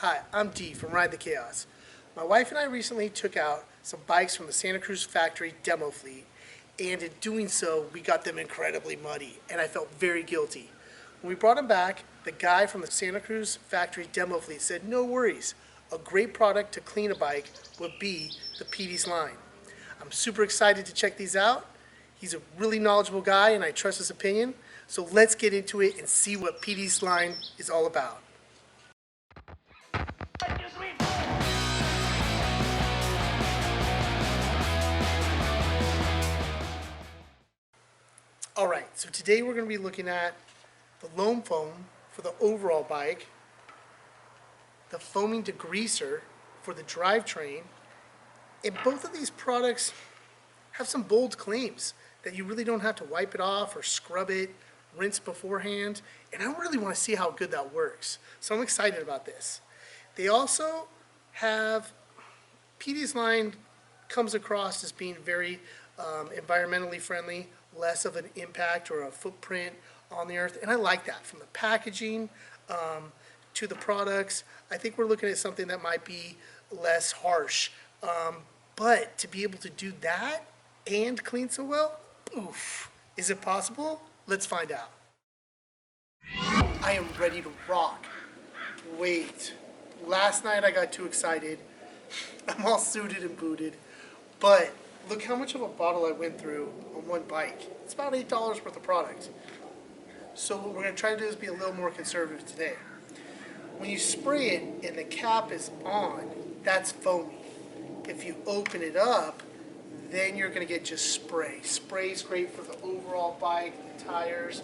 Hi, I'm Dee from Ride the Chaos. My wife and I recently took out some bikes from the Santa Cruz factory demo fleet, and in doing so, we got them incredibly muddy, and I felt very guilty. When we brought them back, the guy from the Santa Cruz factory demo fleet said, "No worries, a great product to clean a bike would be the Peaty's line." I'm super excited to check these out. He's a really knowledgeable guy, and I trust his opinion. So let's get into it and see what Peaty's line is all about. Alright, so today we're going to be looking at the Loam foam for the overall bike, the foaming degreaser for the drivetrain, and both of these products have some bold claims that you really don't have to wipe it off or scrub it, rinse beforehand, and I really want to see how good that works. So I'm excited about this. They also have, Peaty's line comes across as being very environmentally friendly, less of an impact or a footprint on the earth, and I like that. From the packaging to the products, I think we're looking at something that might be less harsh. But to be able to do that and clean so well, oof. Is it possible? Let's find out. I am ready to rock. Wait, last night I got too excited. I'm all suited and booted, but look how much of a bottle I went through on one bike. It's about $8 worth of product. So what we're going to try to do is be a little more conservative today. When you spray it and the cap is on, that's foamy. If you open it up, then you're going to get just spray. Spray is great for the overall bike, the tires.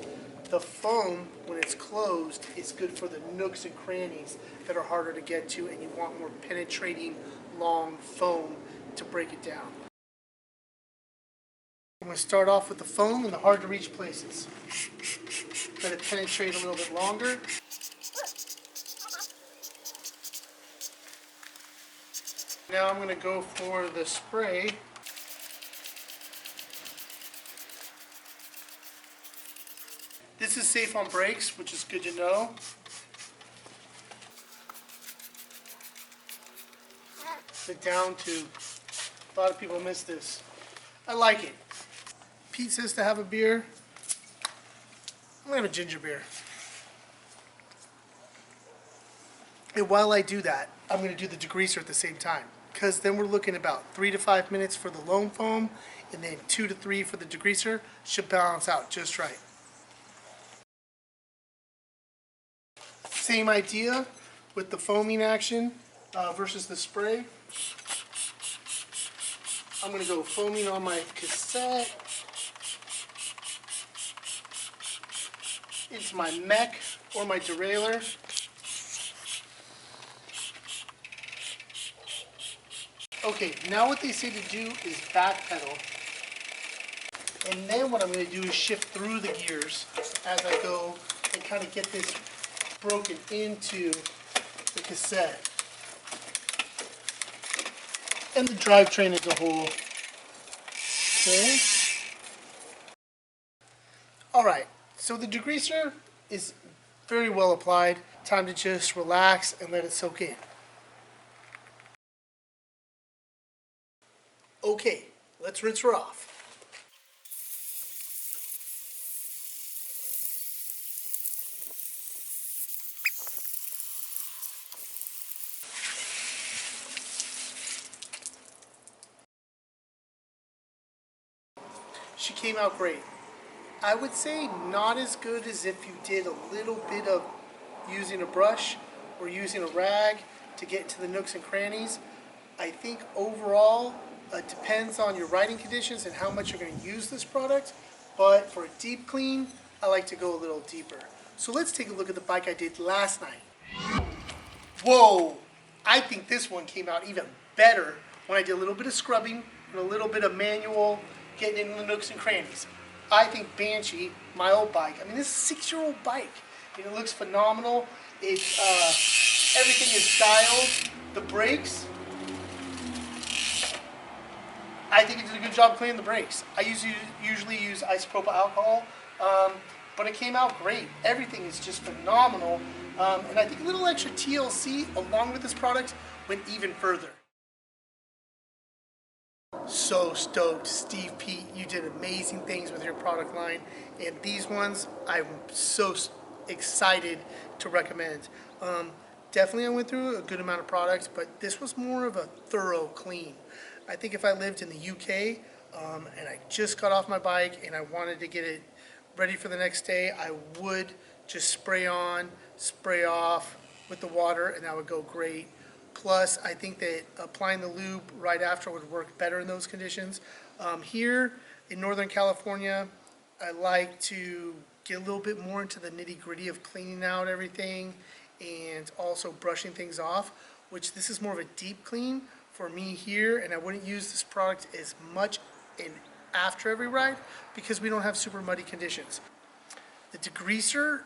The foam, when it's closed, is good for the nooks and crannies that are harder to get to, and you want more penetrating, long foam to break it down. I'm going to start off with the foam in the hard to reach places. Let it penetrate a little bit longer. Now I'm going to go for the spray. This is safe on brakes, which is good to know. The down tube. A lot of people miss this. I like it. Pete says to have a beer. I'm going to have a ginger beer. And while I do that, I'm going to do the degreaser at the same time. Because then we're looking about 3 to 5 minutes for the Loam foam, and then 2 to 3 for the degreaser. Should balance out just right. Same idea with the foaming action versus the spray. I'm going to go foaming on my cassette, into my mech or my derailleur. Okay, now what they say to do is backpedal. And then what I'm going to do is shift through the gears as I go and kind of get this broken into the cassette. And the drivetrain as a whole. Okay. Alright, so the degreaser is very well applied. Time to just relax and let it soak in. Okay, let's rinse her off. She came out great. I would say not as good as if you did a little bit of using a brush or using a rag to get to the nooks and crannies. I think overall it depends on your riding conditions and how much you're going to use this product, but for a deep clean, I like to go a little deeper. So let's take a look at the bike I did last night. Whoa! I think this one came out even better when I did a little bit of scrubbing and a little bit of manual getting in the nooks and crannies. I think Banshee, my old bike, I mean this is a 6-year-old bike, and it looks phenomenal. It's everything is dialed. The brakes, I think it did a good job cleaning the brakes. I usually use isopropyl alcohol, but it came out great. Everything is just phenomenal. And I think a little extra TLC along with this product went even further. So stoked, Steve Peat. You did amazing things with your product line, and these ones I'm so excited to recommend. Definitely I went through a good amount of products, but this was more of a thorough clean. I think if I lived in the UK and I just got off my bike and I wanted to get it ready for the next day, I would just spray on, spray off with the water, and that would go great. Plus, I think that applying the lube right after would work better in those conditions. Here in Northern California, I like to get a little bit more into the nitty-gritty of cleaning out everything and also brushing things off, which this is more of a deep clean for me here, and I wouldn't use this product as much in after every ride because we don't have super muddy conditions. The Degreaser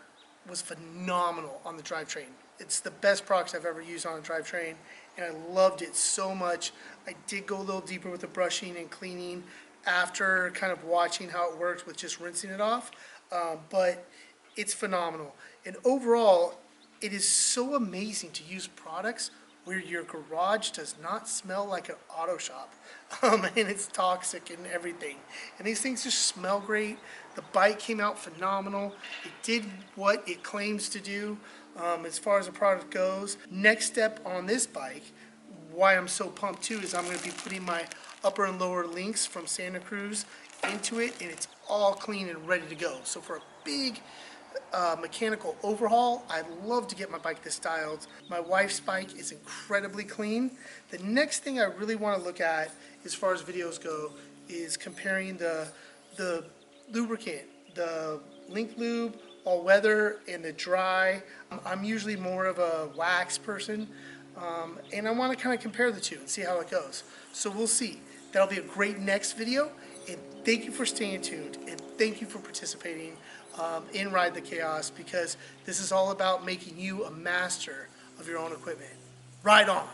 was phenomenal on the drivetrain. It's the best product I've ever used on a drivetrain, and I loved it so much. I did go a little deeper with the brushing and cleaning after kind of watching how it works with just rinsing it off, but it's phenomenal. And overall, it is so amazing to use products where your garage does not smell like an auto shop, and it's toxic and everything. And these things just smell great. The bike came out phenomenal. It did what it claims to do as far as the product goes. Next step on this bike, why I'm so pumped too, is I'm going to be putting my upper and lower links from Santa Cruz into it, and it's all clean and ready to go. So for a big mechanical overhaul, I'd love to get my bike this styled. My wife's bike is incredibly clean. The next thing I really want to look at as far as videos go is comparing the lubricant, the Link Lube, all weather, and the dry. I'm usually more of a wax person, and I want to kind of compare the two and see how it goes. So we'll see. That'll be a great next video, and thank you for staying tuned, and thank you for participating in Ride the Chaos, because this is all about making you a master of your own equipment. Ride on!